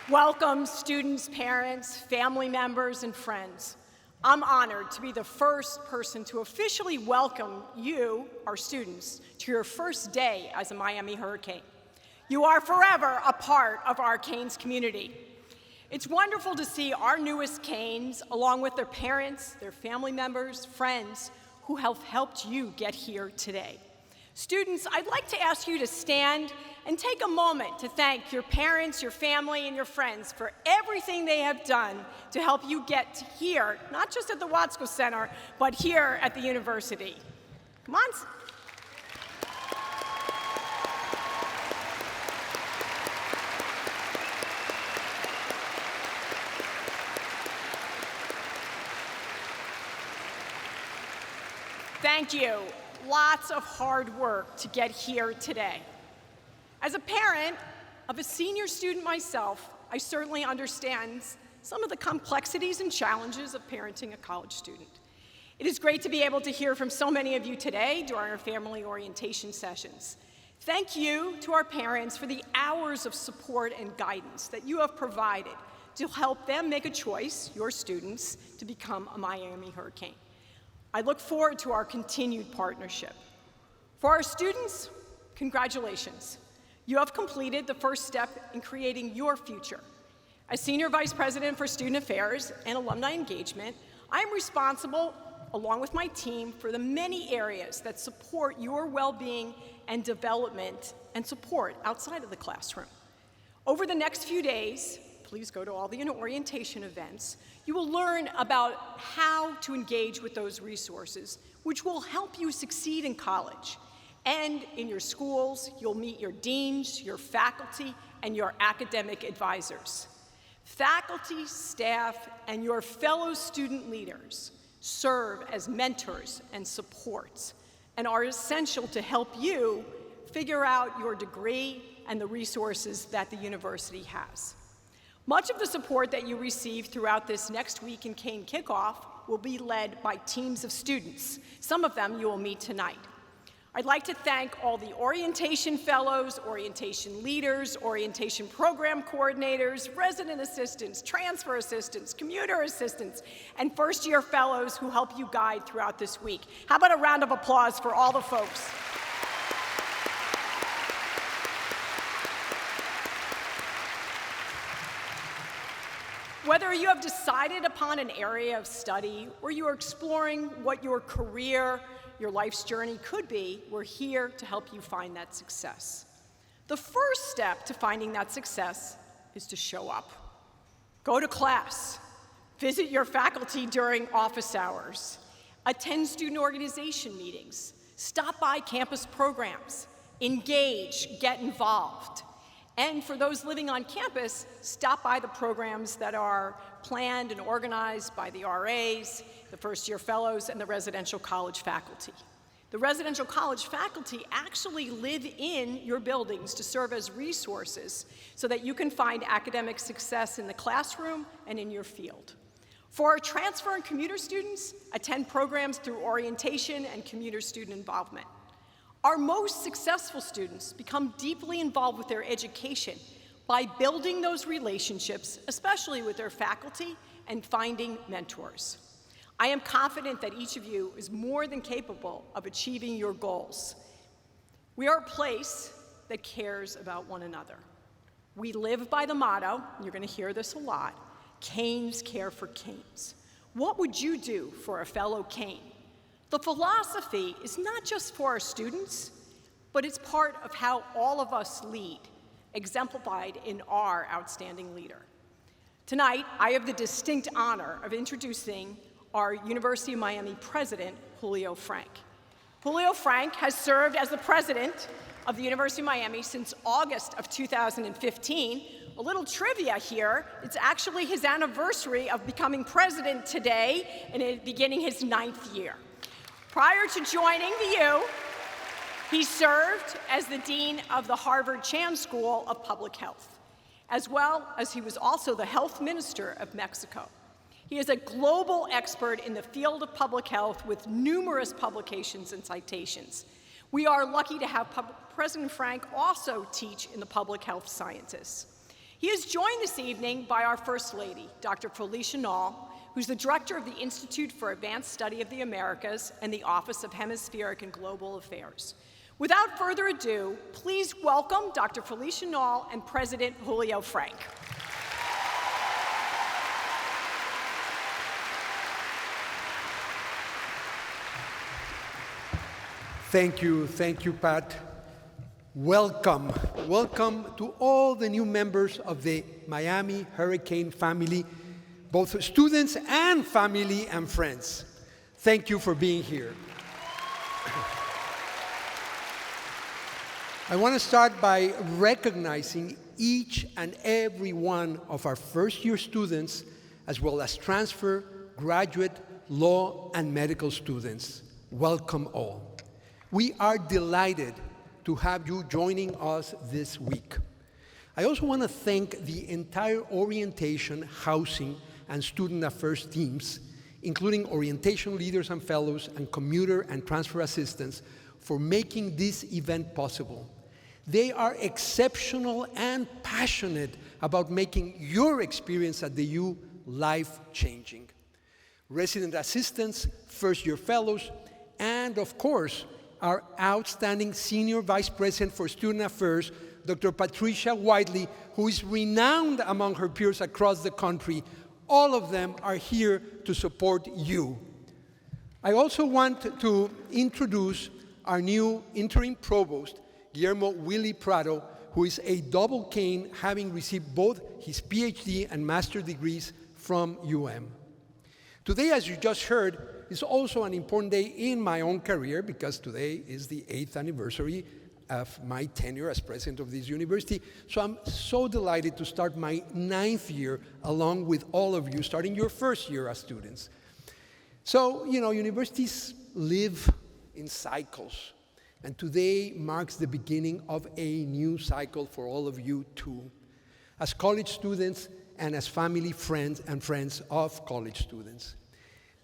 Welcome, students, parents, family members, and friends. I'm honored to be the first person to officially welcome you, our students, to your first day as a Miami Hurricane. You are forever a part of our Canes community. It's wonderful to see our newest Canes, along with their parents, their family members, friends, who have helped you get here today. Students, I'd like to ask you to stand and take a moment to thank your parents, your family, and your friends for everything they have done to help you get here, not just at the Watsco Center, but here at the university. Come on. Thank you. Lots of hard work to get here today. As a parent of a senior student myself, I certainly understand some of the complexities and challenges of parenting a college student. It is great to be able to hear from so many of you today during our family orientation sessions. Thank you to our parents for the hours of support and guidance that you have provided to help them make a choice, your students, to become a Miami Hurricane. I look forward to our continued partnership. For our students, congratulations. You have completed the first step in creating your future. As Senior Vice President for Student Affairs and Alumni Engagement, I am responsible, along with my team, for the many areas that support your well-being and development and support outside of the classroom. Over the next few days, please go to all the orientation events, you will learn about how to engage with those resources, which will help you succeed in college. And in your schools, you'll meet your deans, your faculty, and your academic advisors. Faculty, staff, and your fellow student leaders serve as mentors and supports and are essential to help you figure out your degree and the resources that the university has. Much of the support that you receive throughout this next week in Cane Kickoff will be led by teams of students. Some of them you will meet tonight. I'd like to thank all the orientation fellows, orientation leaders, orientation program coordinators, resident assistants, transfer assistants, commuter assistants, and first-year fellows who help you guide throughout this week. How about a round of applause for all the folks? Whether you have decided upon an area of study or you are exploring what your career, your life's journey could be, we're here to help you find that success. The first step to finding that success is to show up. Go to class, visit your faculty during office hours, attend student organization meetings, stop by campus programs, engage, get involved. And for those living on campus, stop by the programs that are planned and organized by the RAs, the first-year fellows, and the residential college faculty. The residential college faculty actually live in your buildings to serve as resources so that you can find academic success in the classroom and in your field. For our transfer and commuter students, attend programs through orientation and commuter student involvement. Our most successful students become deeply involved with their education by building those relationships, especially with their faculty, and finding mentors. I am confident that each of you is more than capable of achieving your goals. We are a place that cares about one another. We live by the motto, and you're going to hear this a lot, Canes care for Canes. What would you do for a fellow Cane? The philosophy is not just for our students, but it's part of how all of us lead, exemplified in our outstanding leader. Tonight, I have the distinct honor of introducing our University of Miami president, Julio Frank. Julio Frank has served as the president of the University of Miami since August of 2015. A little trivia here, it's actually his anniversary of becoming president today and beginning his 9th year. Prior to joining the U, he served as the dean of the Harvard Chan School of Public Health, as well as he was also the health minister of Mexico. He is a global expert in the field of public health with numerous publications and citations. We are lucky to have President Frank also teach in the public health sciences. He is joined this evening by our First Lady, Dr. Felicia Nall, who's the director of the Institute for Advanced Study of the Americas and the Office of Hemispheric and Global Affairs. Without further ado, please welcome Dr. Felicia Nall and President Julio Frank. Thank you, Pat. Welcome to all the new members of the Miami Hurricane family, both students and family and friends. Thank you for being here. I want to start by recognizing each and every one of our first-year students, as well as transfer, graduate, law, and medical students. Welcome all. We are delighted to have you joining us this week. I also want to thank the entire orientation, housing, and student affairs teams, including orientation leaders and fellows and commuter and transfer assistants, for making this event possible. They are exceptional and passionate about making your experience at the U life-changing. Resident assistants, first-year fellows, and of course, our outstanding Senior Vice President for Student Affairs, Dr. Patricia Whiteley, who is renowned among her peers across the country. All of them are here to support you. I also want to introduce our new interim provost, Guillermo Willie Prado, who is a double cane, having received both his PhD and master's degrees from UM. Today, as you just heard, is also an important day in my own career because today is the 8th anniversary of my tenure as president of this university. So I'm so delighted to start my 9th year along with all of you, starting your first year as students. So, universities live in cycles, and today marks the beginning of a new cycle for all of you too, as college students and as family, friends, and friends of college students.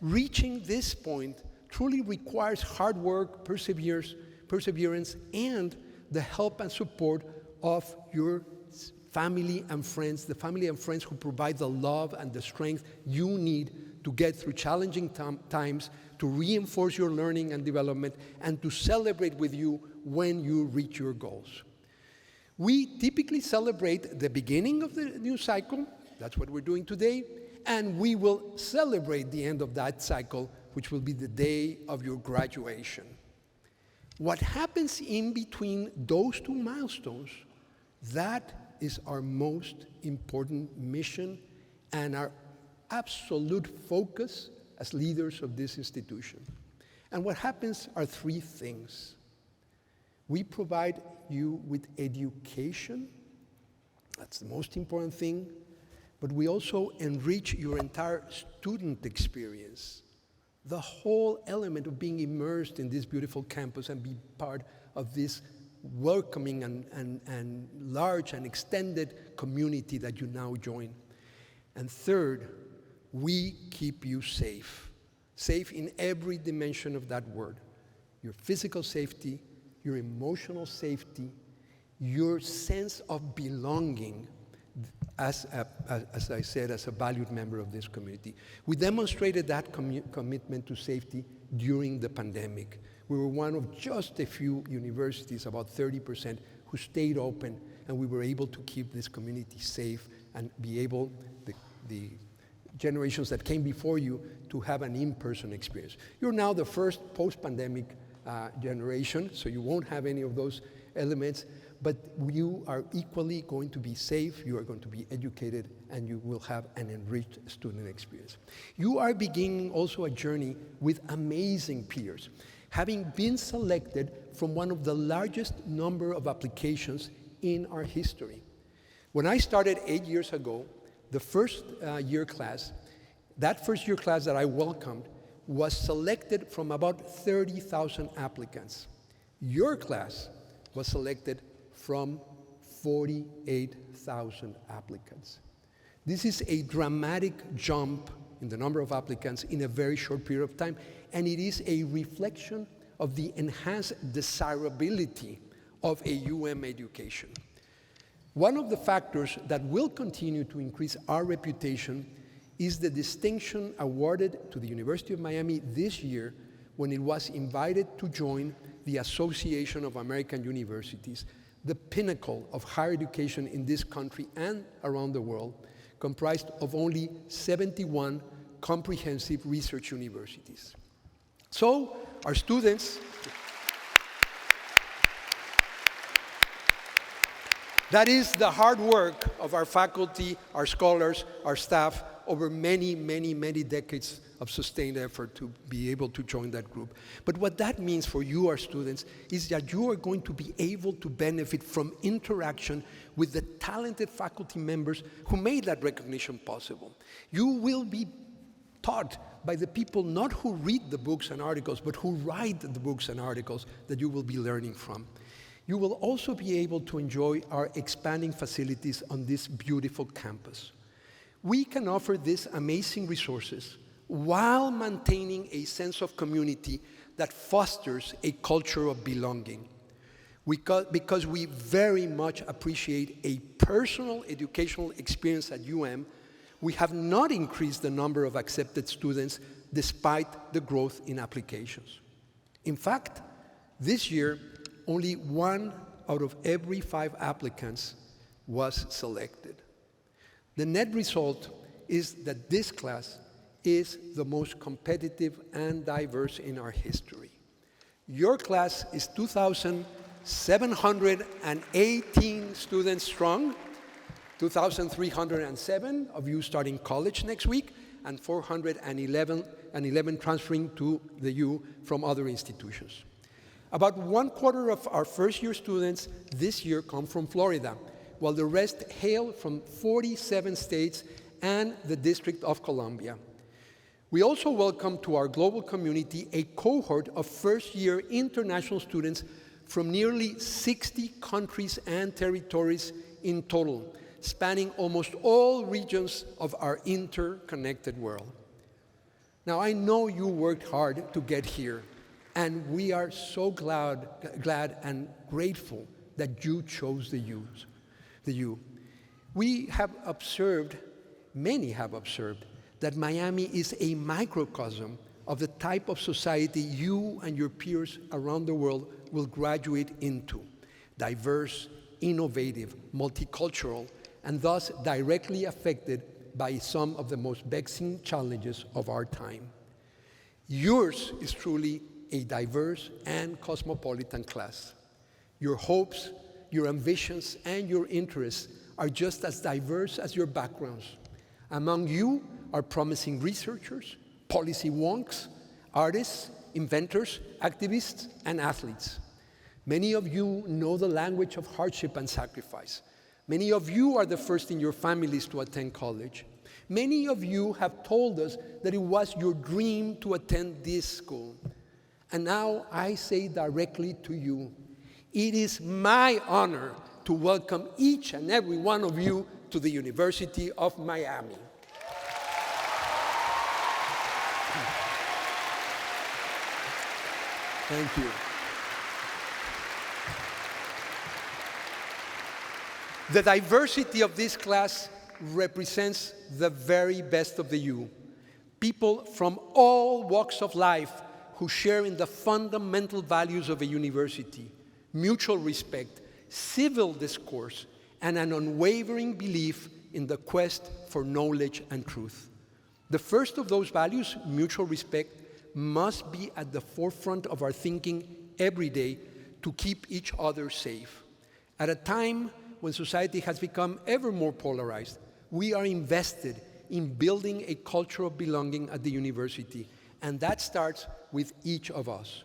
Reaching this point truly requires hard work, perseverance, and the help and support of your family and friends, the family and friends who provide the love and the strength you need to get through challenging times, to reinforce your learning and development, and to celebrate with you when you reach your goals. We typically celebrate the beginning of the new cycle. That's what we're doing today. And we will celebrate the end of that cycle, which will be the day of your graduation. What happens in between those two milestones, that is our most important mission and our absolute focus as leaders of this institution. And what happens are three things. We provide you with education. That's the most important thing. But we also enrich your entire student experience. The whole element of being immersed in this beautiful campus and be part of this welcoming and large and extended community that you now join. And third, we keep you safe. Safe in every dimension of that word. Your physical safety, your emotional safety, your sense of belonging, as I said, as a valued member of this community. We demonstrated that commitment to safety during the pandemic. We were one of just a few universities, about 30%, who stayed open, and we were able to keep this community safe and be able, the generations that came before you, to have an in-person experience. You're now the first post-pandemic generation, so you won't have any of those elements. But you are equally going to be safe, you are going to be educated, and you will have an enriched student experience. You are beginning also a journey with amazing peers, having been selected from one of the largest number of applications in our history. When I started 8 years ago, the first year class, that first year class that I welcomed was selected from about 30,000 applicants. Your class was selected from 48,000 applicants. This is a dramatic jump in the number of applicants in a very short period of time, and it is a reflection of the enhanced desirability of a UM education. One of the factors that will continue to increase our reputation is the distinction awarded to the University of Miami this year when it was invited to join the Association of American Universities, the pinnacle of higher education in this country and around the world, comprised of only 71 comprehensive research universities. So, our students, that is the hard work of our faculty, our scholars, our staff, over many, many, many decades of sustained effort to be able to join that group. But what that means for you, our students, is that you are going to be able to benefit from interaction with the talented faculty members who made that recognition possible. You will be taught by the people not who read the books and articles, but who write the books and articles that you will be learning from. You will also be able to enjoy our expanding facilities on this beautiful campus. We can offer these amazing resources while maintaining a sense of community that fosters a culture of belonging. Because we very much appreciate a personal educational experience at UM, we have not increased the number of accepted students despite the growth in applications. In fact, this year, only 1 out of every 5 applicants was selected. The net result is that this class is the most competitive and diverse in our history. Your class is 2,718 students strong, 2,307 of you starting college next week, and 411 transferring to the U from other institutions. About 1/4 of our first-year students this year come from Florida, while the rest hail from 47 states and the District of Columbia. We also welcome to our global community a cohort of first-year international students from nearly 60 countries and territories in total, spanning almost all regions of our interconnected world. Now, I know you worked hard to get here, and we are so glad and grateful that you chose the U. We have observed, many have observed, that Miami is a microcosm of the type of society you and your peers around the world will graduate into: diverse, innovative, multicultural, and thus directly affected by some of the most vexing challenges of our time. Yours is truly a diverse and cosmopolitan class. Your hopes, your ambitions, and your interests are just as diverse as your backgrounds. Among you are promising researchers, policy wonks, artists, inventors, activists, and athletes. Many of you know the language of hardship and sacrifice. Many of you are the first in your families to attend college. Many of you have told us that it was your dream to attend this school. And now I say directly to you, it is my honor to welcome each and every one of you to the University of Miami. Thank you. The diversity of this class represents the very best of the U. People from all walks of life who share in the fundamental values of a university: mutual respect, civil discourse, and an unwavering belief in the quest for knowledge and truth. The first of those values, mutual respect, must be at the forefront of our thinking every day to keep each other safe. At a time when society has become ever more polarized, we are invested in building a culture of belonging at the university, and that starts with each of us.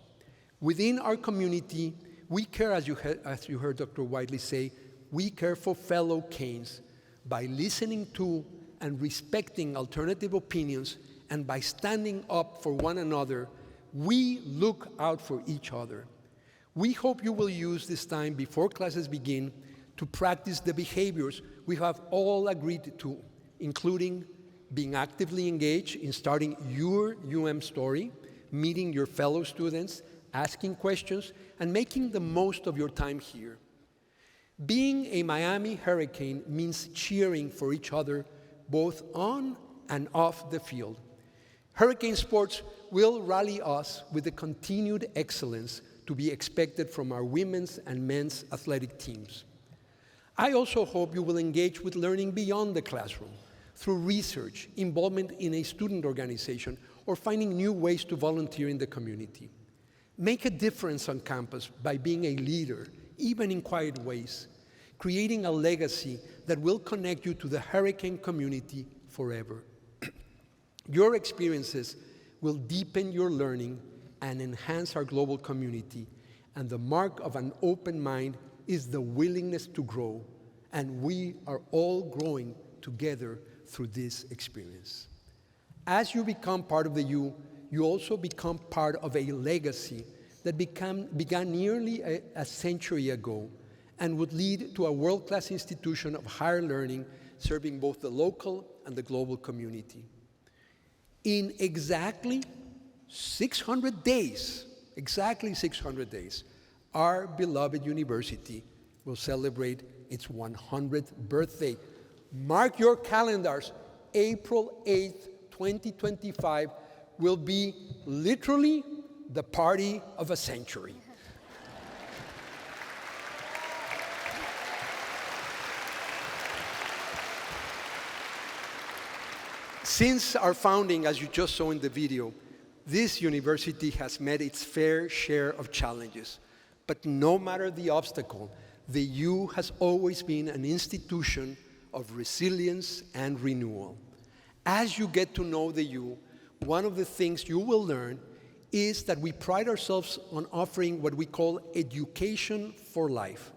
Within our community, we care, as you heard Dr. Whiteley say, we care for fellow Canes by listening to and respecting alternative opinions, and by standing up for one another. We look out for each other. We hope you will use this time before classes begin to practice the behaviors we have all agreed to, including being actively engaged in starting your UM story, meeting your fellow students, asking questions, and making the most of your time here. Being a Miami Hurricane means cheering for each other both on and off the field. Hurricane sports will rally us with the continued excellence to be expected from our women's and men's athletic teams. I also hope you will engage with learning beyond the classroom through research, involvement in a student organization, or finding new ways to volunteer in the community. Make a difference on campus by being a leader, even in quiet ways, creating a legacy that will connect you to the Hurricane community forever. Your experiences will deepen your learning and enhance our global community, and the mark of an open mind is the willingness to grow, and we are all growing together through this experience. As you become part of the U, you also become part of a legacy that began nearly a century ago and would lead to a world-class institution of higher learning serving both the local and the global community. In exactly 600 days, our beloved university will celebrate its 100th birthday. Mark your calendars. April 8th, 2025 will be literally the party of a century. Since our founding, as you just saw in the video, this university has met its fair share of challenges. But no matter the obstacle, the U has always been an institution of resilience and renewal. As you get to know the U, one of the things you will learn is that we pride ourselves on offering what we call education for life.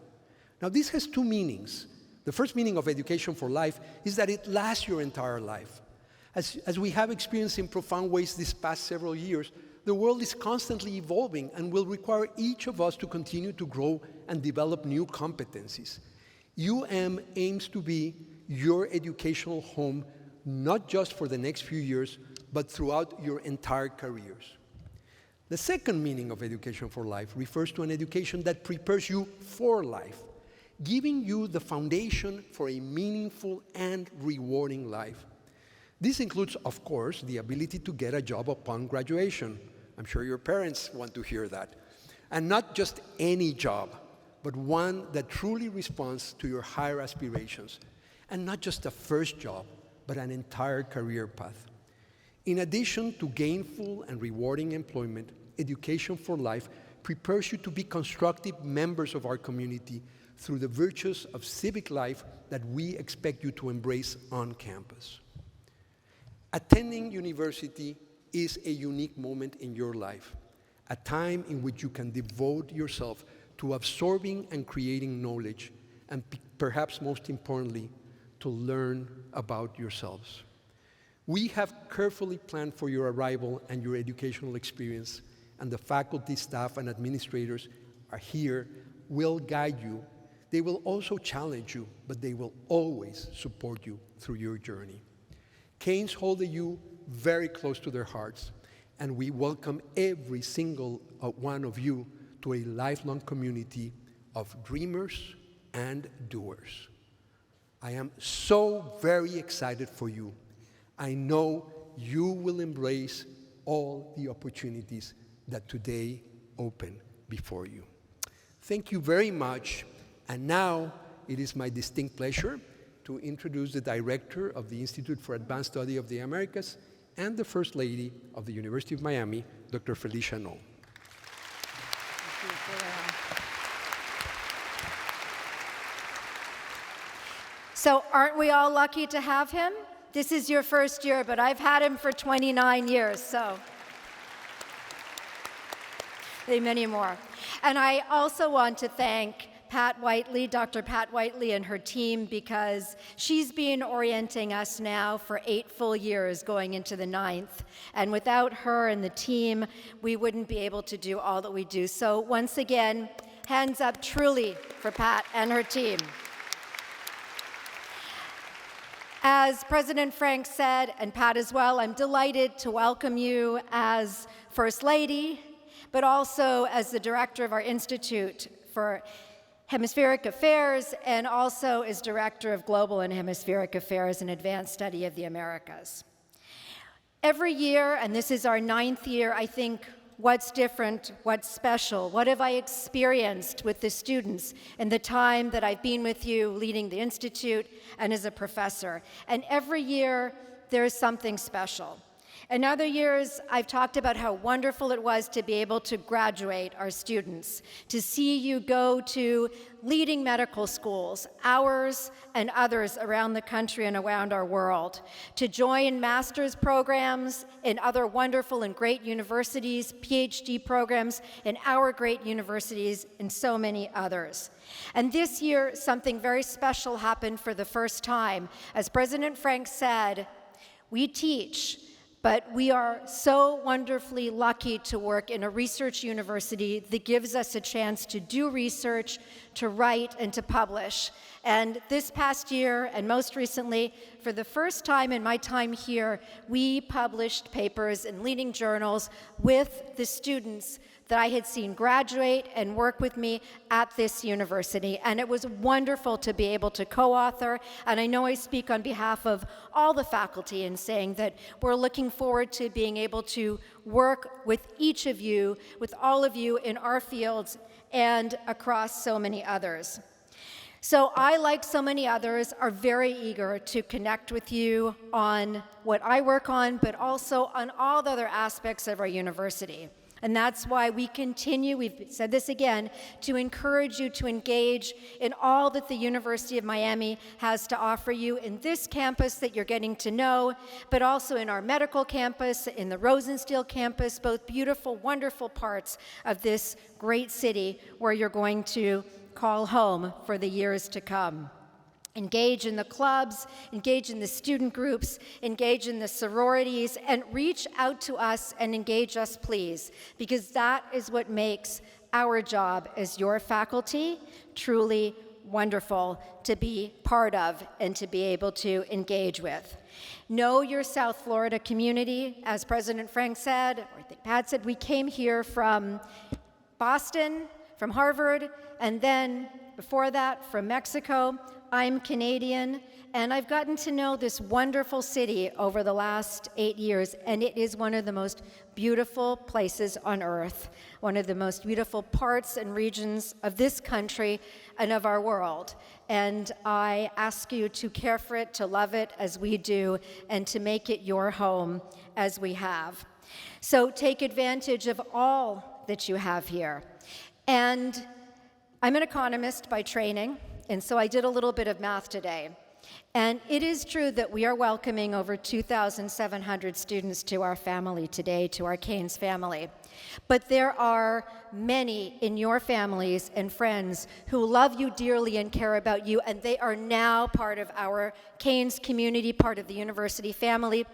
Now, this has two meanings. The first meaning of education for life is that it lasts your entire life. As we have experienced in profound ways these past several years, the world is constantly evolving and will require each of us to continue to grow and develop new competencies. UM aims to be your educational home, not just for the next few years, but throughout your entire careers. The second meaning of education for life refers to an education that prepares you for life, giving you the foundation for a meaningful and rewarding life. This includes, of course, the ability to get a job upon graduation. I'm sure your parents want to hear that. And not just any job, but one that truly responds to your higher aspirations. And not just a first job, but an entire career path. In addition to gainful and rewarding employment, education for life prepares you to be constructive members of our community through the virtues of civic life that we expect you to embrace on campus. Attending university is a unique moment in your life, a time in which you can devote yourself to absorbing and creating knowledge, and perhaps most importantly, to learn about yourselves. We have carefully planned for your arrival and your educational experience, and the faculty, staff, and administrators are here, will guide you. They will also challenge you, but they will always support you through your journey. Canes hold the U very close to their hearts, and we welcome every single one of you to a lifelong community of dreamers and doers. I am so very excited for you. I know you will embrace all the opportunities that today open before you. Thank you very much, and now it is my distinct pleasure to introduce the director of the Institute for Advanced Study of the Americas and the First Lady of the University of Miami, Dr. Felicia Knoll. So aren't we all lucky to have him? This is your first year, but I've had him for 29 years, so many more. And I also want to thank Pat Whiteley, Dr. Pat Whiteley and her team, because she's been orienting us now for 8 full years going into the 9th. And without her and the team, we wouldn't be able to do all that we do. So once again, hands up truly for Pat and her team. As President Frank said, and Pat as well, I'm delighted to welcome you as First Lady, but also as the director of our Institute for Hemispheric Affairs, and also is Director of Global and Hemispheric Affairs and Advanced Study of the Americas. Every year, and this is our 9th year, I think, what's different, what's special, what have I experienced with the students in the time that I've been with you leading the Institute and as a professor. And every year, there's something special. In other years, I've talked about how wonderful it was to be able to graduate our students, to see you go to leading medical schools, ours and others around the country and around our world, to join master's programs in other wonderful and great universities, PhD programs in our great universities, and so many others. And this year, something very special happened for the first time. As President Frank said, we teach, but we are so wonderfully lucky to work in a research university that gives us a chance to do research, to write, and to publish. And this past year, and most recently, for the first time in my time here, we published papers in leading journals with the students that I had seen graduate and work with me at this university. And it was wonderful to be able to co-author. And I know I speak on behalf of all the faculty in saying that we're looking forward to being able to work with each of you, with all of you in our fields and across so many others. So I, like so many others, are very eager to connect with you on what I work on, but also on all the other aspects of our university. And that's why we continue, we've said this again, to encourage you to engage in all that the University of Miami has to offer you in this campus that you're getting to know, but also in our medical campus, in the Rosenstiel campus, both beautiful, wonderful parts of this great city where you're going to call home for the years to come. Engage in the clubs, engage in the student groups, engage in the sororities, and reach out to us and engage us, please, because that is what makes our job as your faculty truly wonderful to be part of and to be able to engage with. Know your South Florida community. As President Frank said, or I think Pat said, we came here from Boston, from Harvard, and then before that from Mexico. I'm Canadian, and I've gotten to know this wonderful city over the last 8 years, and it is one of the most beautiful places on earth, one of the most beautiful parts and regions of this country and of our world. And I ask you to care for it, to love it as we do, and to make it your home as we have. So take advantage of all that you have here. And I'm an economist by training. And so I did a little bit of math today. And it is true that we are welcoming over 2,700 students to our family today, to our Canes family. But there are many in your families and friends who love you dearly and care about you, and they are now part of our Canes community, part of the university family.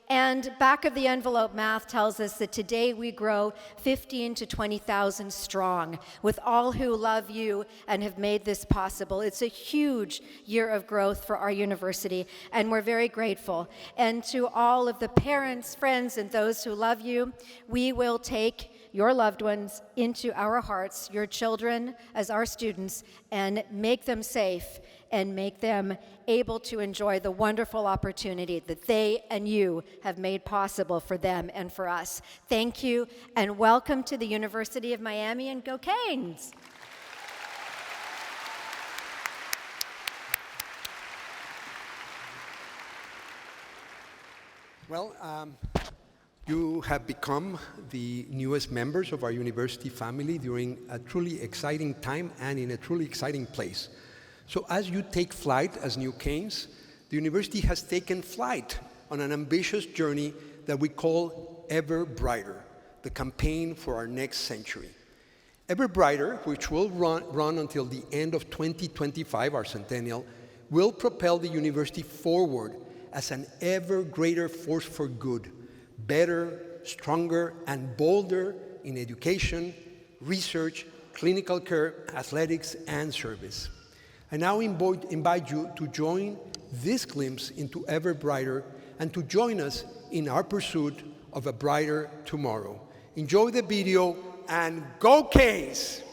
And back of the envelope math tells us that today we grow 15 to 20,000 strong with all who love you and have made this possible. It's a huge year of growth for our university, and we're very grateful. And to all of the parents, friends, and those who love you, we will take your loved ones into our hearts, your children as our students, and make them safe and make them able to enjoy the wonderful opportunity that they and you have made possible for them and for us. Thank you, and welcome to the University of Miami, and go Canes! Well, you have become the newest members of our university family during a truly exciting time and in a truly exciting place. So as you take flight as new Canes, the university has taken flight on an ambitious journey that we call Ever Brighter, the campaign for our next century. Ever Brighter, which will run until the end of 2025, our centennial, will propel the university forward as an ever greater force for good, better, stronger, and bolder in education, research, clinical care, athletics, and service. I now invite you to join this glimpse into Ever Brighter and to join us in our pursuit of a brighter tomorrow. Enjoy the video and go Canes!